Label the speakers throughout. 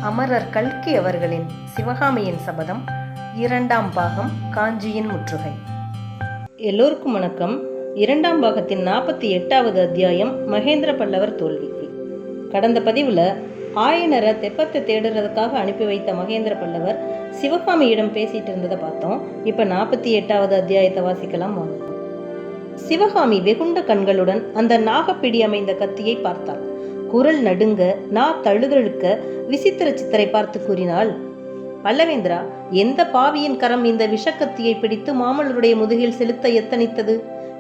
Speaker 1: அமரர் கல்கி அவர்களின் சிவகாமியின் சபதம் 2ஆம் பாகம் காஞ்சியின் முற்றுகை. எல்லோருக்கும் வணக்கம். 2ஆம் பாகத்தின் 48வது அத்தியாயம் மகேந்திர பல்லவர் தோல்வி. கடந்த பதிவில் ஆயனரை தெப்பத்தை தேடுறதுக்காக அனுப்பி வைத்த மகேந்திர பல்லவர் சிவகாமியிடம் பேசிட்டு இருந்ததை பார்த்தோம். இப்போ 48வது அத்தியாயத்தை வாசிக்கலாம் வாங்க. சிவகாமி வெகுண்ட கண்களுடன் அந்த நாகப்பிடி அமைந்த கத்தியை பார்த்தாள். குரல் நடுங்க, நா தழுதழுக்க விசித்திர சித்தரை பார்த்து கூறினாள், பல்லவேந்திரா, எந்த பாவியின் கரம் இந்த விஷக்கத்தியை பிடித்து மாமல்லருடைய முதுகில் செலுத்த எத்தனித்தது?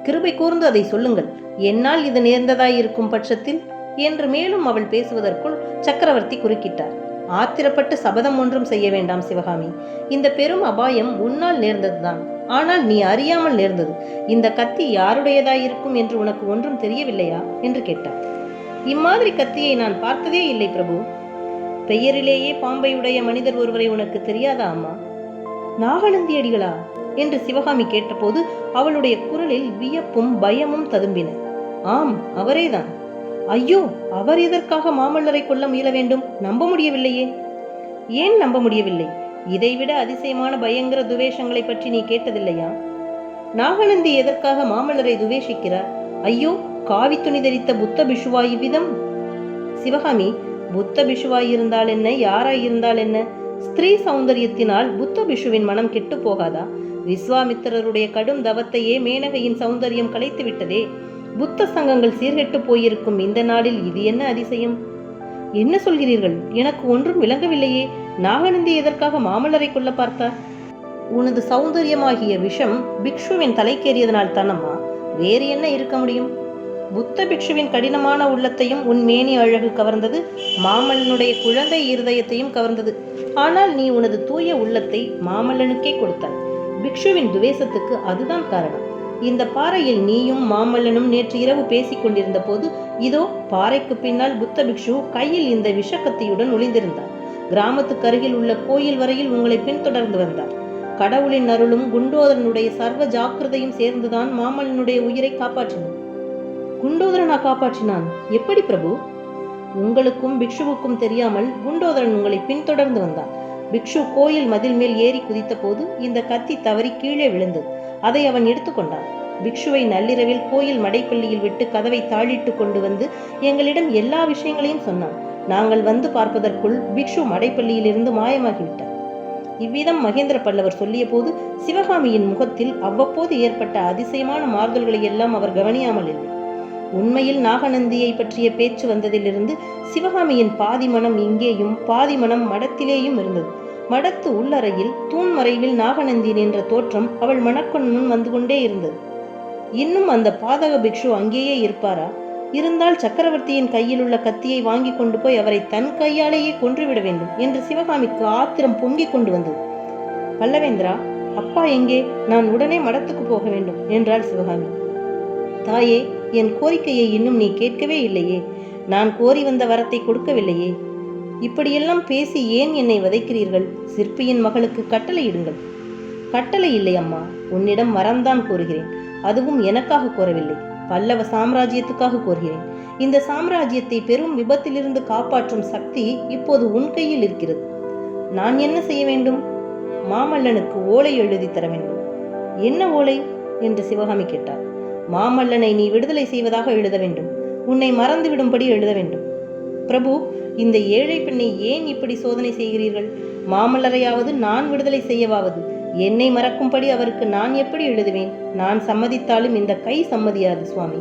Speaker 1: கிருபை கூர்ந்து அதை சொல்லுங்கள். என்னால் இது நேர்ந்ததாயிருக்கும் பட்சத்தில் என்று மேலும் அவள் பேசுவதற்குள் சக்கரவர்த்தி குறுக்கிட்டார். ஆத்திரப்பட்டு சபதம் ஒன்றும் செய்ய வேண்டாம் சிவகாமி. இந்த பெரும் அபாயம் உன்னால் நேர்ந்ததுதான். ஆனால் நீ அறியாமல் நேர்ந்தது. இந்த கத்தி யாருடையதாயிருக்கும் என்று உனக்கு ஒன்றும் தெரியவில்லையா என்று கேட்டார். இம்மாதிரி கத்தியை நான் பார்த்ததே இல்லை பிரபு. பெயரிலேயே பாம்பையுடைய மனிதர் ஒருவரை உனக்கு தெரியாதா அம்மா? நாகநந்தி அடிகளா என்று சிவகாமி கேட்டபோது அவளுடைய குரலில் வியப்பும் பயமும் ததும்பின. ஆம், அவரேதான். ஐயோ, அவர் எதற்காக மாமல்லரை கொல்ல முயல வேண்டும்? நம்ப முடியவில்லையே. ஏன் நம்ப முடியவில்லை? இதைவிட அதிசயமான பயங்கர துவேஷங்களை பற்றி நீ கேட்டதில்லையா? நாகநந்தி எதற்காக மாமல்லரை துவேஷிக்கிறார்? ஐயோ, காவி துணி தரித்த புத்த பிஷுவாய் விதம். சிவகாமி, புத்த பிஷுவாய் இருந்தால் என்ன, யாராய் இருந்தால் என்ன? ஸ்திரீ சௌந்தரியத்தினால் புத்த பிஷுவின் மனம் கெட்டு போகாதா? விஸ்வாமித்திரருடைய கடும் தவத்தையே மேனகையின் சௌந்தரியம் கலைத்து விட்டதே. புத்த சங்கங்கள் சீர்கெட்டு போயிருக்கும் இந்த நாளில் இது என்ன அதிசயம்? என்ன சொல்கிறீர்கள்? எனக்கு ஒன்றும் விளங்கவில்லையே. நாகநந்தி எதற்காக மாமல்லரை கொல்ல பார்த்தார்? உனது சௌந்தரியமாகிய விஷம் பிக்ஷுவின் தலைக்கேறியதனால் தானம்மா. வேறு என்ன இருக்க முடியும்? புத்த பிக்ஷுவின் கடினமான உள்ளத்தையும் உன் மேனி அழகு கவர்ந்தது, மாமல்லனுடைய குழந்தை இருதயத்தையும் கவர்ந்தது. ஆனால் நீ உனது தூய உள்ளத்தை மாமல்லனுக்கே கொடுத்தாய். பிக்ஷுவின் துவேஷத்துக்கு அதுதான் காரணம். இந்த பாறையில் நீயும் மாமல்லனும் நேற்று இரவு பேசிக் கொண்டிருந்த போது இதோ பாறைக்கு பின்னால் புத்த பிக்ஷு கையில் இந்த விஷக்கத்தியுடன் ஒளிந்திருந்தார். கிராமத்துக்கு அருகில் உள்ள கோயில் வரையில் உங்களை பின்தொடர்ந்து வந்தார். கடவுளின் அருளும் குண்டோதரனுடைய சர்வ ஜாக்கிரதையும் சேர்ந்துதான் மாமல்லனுடைய உயிரை காப்பாற்றினான். குண்டோதரனா காப்பாற்றினான்? எப்படி பிரபு? உங்களுக்கும் பிக்ஷுவுக்கும் தெரியாமல் குண்டோதரன் உங்களை பின்தொடர்ந்து வந்தான். பிக்ஷு கோயில் மதில் மேல் ஏறி குதித்த போது இந்த கத்தி தவறி கீழே விழுந்தது. அதை அவன் எடுத்துக்கொண்டான். பிக்ஷுவை நள்ளிரவில் கோயில் மடைப்பள்ளியில் விட்டு கதவை தாழிட்டு கொண்டு வந்து எங்களிடம் எல்லா விஷயங்களையும் சொன்னான். நாங்கள் வந்து பார்ப்பதற்குள் பிக்ஷு மடைப்பள்ளியிலிருந்து மாயமாகிவிட்டார். இவ்விதம் மகேந்திர பல்லவர் சொல்லிய போது சிவகாமியின் முகத்தில் அவ்வப்போது ஏற்பட்ட அதிசயமான மாறுதல்களை எல்லாம் அவர் கவனியாமல் இல்லை. உண்மையில் நாகநந்தியை பற்றிய பேச்சு வந்ததிலிருந்து சிவகாமியின் பாதி மனம் இங்கேயும் பாதி மனம் மடத்திலேயும் இருந்தது. மடத்து உள்ளறையில் தூண் மறைவில் நாகநந்தி என்ற தோற்றம் அவள் மனக்கண் முன் வந்து கொண்டே இருந்தது. இன்னும் அந்த பாதக பிக்ஷு அங்கேயே இருப்பாரா? இருந்தால் சக்கரவர்த்தியின் கையில் உள்ள கத்தியை வாங்கி கொண்டு போய் அவரை தன் கையாலேயே கொன்றுவிட வேண்டும் என்று சிவகாமிக்கு ஆத்திரம் பொங்கிக் கொண்டு வந்தது. பல்லவேந்திரா, அப்பா எங்கே? நான் உடனே மடத்துக்கு போக வேண்டும் என்றாள் சிவகாமி. தாயே, என் கோரிக்கையை இன்னும் நீ கேட்கவே இல்லையே. நான் கோரி வந்த வரத்தை கொடுக்கவில்லையே. இப்படியெல்லாம் பேசி ஏன் என்னை வதைக்கிறீர்கள்? சிற்பியின் மகளுக்கு கட்டளை இடுங்கள். கட்டளை இல்லை அம்மா, உன்னிடம் வரம்தான் கோருகிறேன். அதுவும் எனக்காக கோரவில்லை, பல்லவ சாம்ராஜ்யத்துக்காக கோருகிறேன். இந்த சாம்ராஜ்யத்தை பெரும் விபத்திலிருந்து காப்பாற்றும் சக்தி இப்போது உன் கையில் இருக்கிறது. நான் என்ன செய்ய வேண்டும்? மாமல்லனுக்கு ஓலை எழுதி தர வேண்டும். என்ன ஓலை என்று சிவகாமி கேட்டார். மாமல்லனை நீ விடுதலை செய்வதாக எழுத வேண்டும். உன்னை மறந்துவிடும்படி எழுத வேண்டும். பிரபு, இந்த ஏழை பெண்ணை ஏன் இப்படி சோதனை செய்கிறீர்கள்? மாமல்லரையாவது நான் விடுதலை செய்யவாவது என்னை மறக்கும்படி அவருக்கு நான் எப்படி எழுதுவேன்? நான் சம்மதித்தாலும் இந்த கை சம்மதியாது சுவாமி.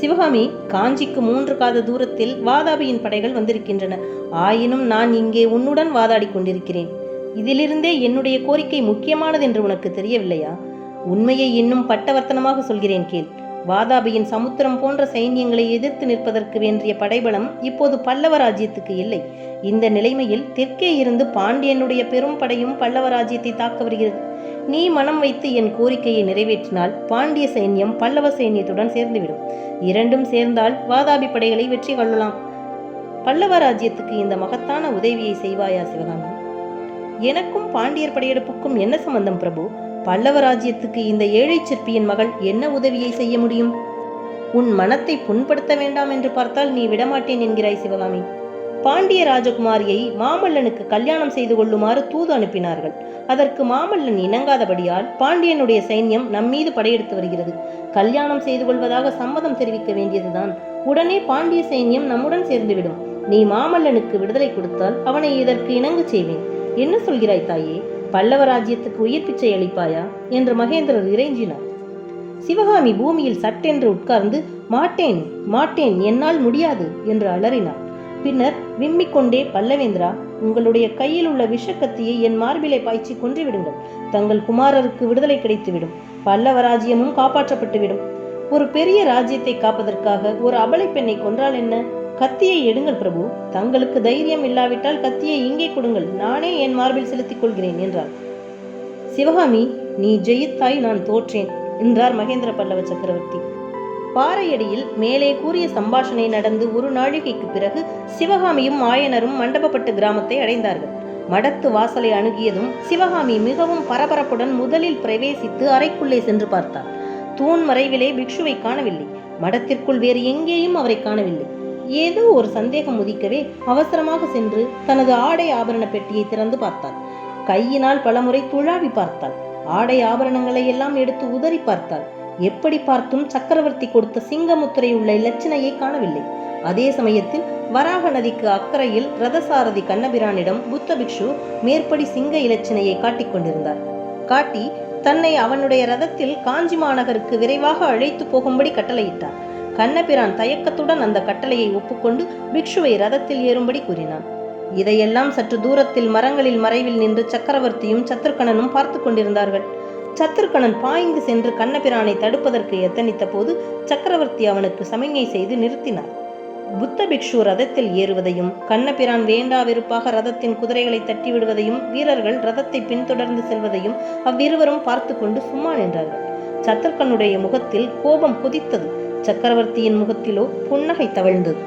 Speaker 1: சிவகாமி, காஞ்சிக்கு 3 காத தூரத்தில் வாதாபியின் படைகள் வந்திருக்கின்றன. ஆயினும் நான் இங்கே உன்னுடன் வாதாடி கொண்டிருக்கிறேன். இதிலிருந்தே என்னுடைய கோரிக்கை முக்கியமானது என்று உனக்கு தெரியவில்லையா? உண்மையை இன்னும் பட்டவர்த்தனமாக சொல்கிறேன் கேள். வாதாபியின் சமுத்திரம் போன்ற சைன்யங்களை எதிர்த்து நிற்பதற்கு வேண்டிய படைபலம் இப்போது பல்லவ ராஜ்யத்துக்கு இல்லை. இந்த நிலைமையில் தெற்கே இருந்து பாண்டியனுடைய பெரும் படையும் பல்லவ ராஜ்யத்தை தாக்க வருகிறது. நீ மனம் வைத்து என் கோரிக்கையை நிறைவேற்றினால் பாண்டிய சைன்யம் பல்லவ சைன்யத்துடன் சேர்ந்துவிடும். இரண்டும் சேர்ந்தால் வாதாபி படைகளை வெற்றி கொள்ளலாம். பல்லவ ராஜ்யத்துக்கு இந்த மகத்தான உதவியை செய்வாயா சிவகாமி? எனக்கும் பாண்டியர் படையெடுப்புக்கும் என்ன சம்பந்தம் பிரபு? பல்லவ ராஜ்யத்துக்கு இந்த ஏழை சிற்பியின் மகள் என்ன உதவியை செய்ய முடியும்? உன் மனத்தை புண்படுத்த வேண்டாம் என்று பார்த்தால் நீ விடமாட்டேன் என்கிறாய் சிவகாமி. பாண்டிய ராஜகுமாரியை மாமல்லனுக்கு கல்யாணம் செய்து கொள்ளுமாறு தூது அனுப்பினார்கள். அதற்கு மாமல்லன் இணங்காதபடியால் பாண்டியனுடைய சைன்யம் நம்மீது படையெடுத்து வருகிறது. கல்யாணம் செய்து கொள்வதாக சம்மதம் தெரிவிக்க வேண்டியதுதான். உடனே பாண்டிய சைன்யம் நம்முடன் சேர்ந்துவிடும். நீ மாமல்லனுக்கு விடுதலை கொடுத்தால் அவனை இதற்கு இணங்க செய்வேன். என்ன சொல்கிறாய் தாயே? பல்லவ ராஜ்யத்துக்கு உயிர் பிச்சை அளிப்பாயா என்று மகேந்திரர் இறைஞ்சினார். சிவகாமி பூமியில் சட்டென்று உட்கார்ந்து மாட்டேன் மாட்டேன், என்னால் முடியாது என்று அலறினார். பின்னர் விம்மிக்கொண்டே, பல்லவேந்திரா, உங்களுடைய கையில் உள்ள விஷக்கத்தியை என் மார்பிலை பாய்ச்சி கொன்றுவிடுங்கள். தங்கள் குமாரருக்கு விடுதலை கிடைத்துவிடும். பல்லவ ராஜ்யமும் காப்பாற்றப்பட்டுவிடும். ஒரு பெரிய ராஜ்யத்தை காப்பதற்காக ஒரு அபலை பெண்ணை கொன்றால் என்ன? கத்தியை எடுங்கள் பிரபு. தங்களுக்கு தைரியம் இல்லாவிட்டால் கத்தியை இங்கே கொடுங்கள், நானே என் மார்பில் செலுத்திக் கொள்கிறேன் என்றார். சிவகாமி, நீ ஜெயித்தாய், நான் தோற்றேன் என்றார் மகேந்திர பல்லவ சக்கரவர்த்தி. பாறையடியில் மேலே கூறிய சம்பாஷணை நடந்து ஒரு நாழிகைக்கு பிறகு சிவகாமியும் ஆயனரும் மண்டபப்பட்டு கிராமத்தை அடைந்தார்கள். மடத்து வாசலை அணுகியதும் சிவகாமி மிகவும் பரபரப்புடன் முதலில் பிரவேசித்து அறைக்குள்ளே சென்று பார்த்தாள். தூண் மறைவிலே பிக்ஷுவை காணவில்லை. மடத்திற்குள் வேறு எங்கேயும் அவரை காணவில்லை. ஏதோ ஒரு சந்தேகம் உதிக்கவே அவசரமாக சென்று தனது ஆடை ஆபரண பெட்டியை திறந்து பார்த்தாள். கையினால் பலமுறை துழாவி பார்த்தாள். ஆடை ஆபரணங்களை எல்லாம் எடுத்து உதறி பார்த்தாள். எப்படி பார்த்தும் சக்கரவர்த்தி கொடுத்த சிங்கமுத்திரை உள்ள இலச்சினையை காணவில்லை. அதே சமயத்தில் வராக நதிக்கு அக்கறையில் ரதசாரதி கண்ணபிரானிடம் புத்த பிக்ஷு மேற்படி சிங்க இலச்சினையை காட்டிக் கொண்டிருந்தார். காட்டி தன்னை அவனுடைய ரதத்தில் காஞ்சி மாநகருக்கு விரைவாக அழைத்து போகும்படி கட்டளையிட்டார். கண்ணபிரான் தயக்கத்துடன் அந்த கட்டளையை ஒப்புக்கொண்டு பிக்ஷுவை ரதத்தில் ஏறும்படி கூறினான். இதையெல்லாம் சற்று தூரத்தில் மரங்களில் மறைவில் நின்று சக்கரவர்த்தியும் சத்ருக்கணனும் பார்த்து கொண்டிருந்தார்கள். சத்ருக்கணன் பாய்ந்து சென்று கண்ணபிரானை தடுப்பதற்கு எத்தனித்த போது சக்கரவர்த்தி அவனுக்கு சமிஞை செய்து நிறுத்தினார். புத்த பிக்ஷு ரதத்தில் ஏறுவதையும் கண்ணபிரான் வேண்டா வெறுப்பாக ரதத்தின் குதிரைகளை தட்டி விடுவதையும் வீரர்கள் ரதத்தை பின்தொடர்ந்து செல்வதையும் அவ்விருவரும் பார்த்து கொண்டு சும்மா நின்றார்கள். சத்ருக்கனுடைய முகத்தில் கோபம் கொதித்தது. சக்கரவர்த்தியின் முகத்திலோ புன்னகை தவழ்ந்தது.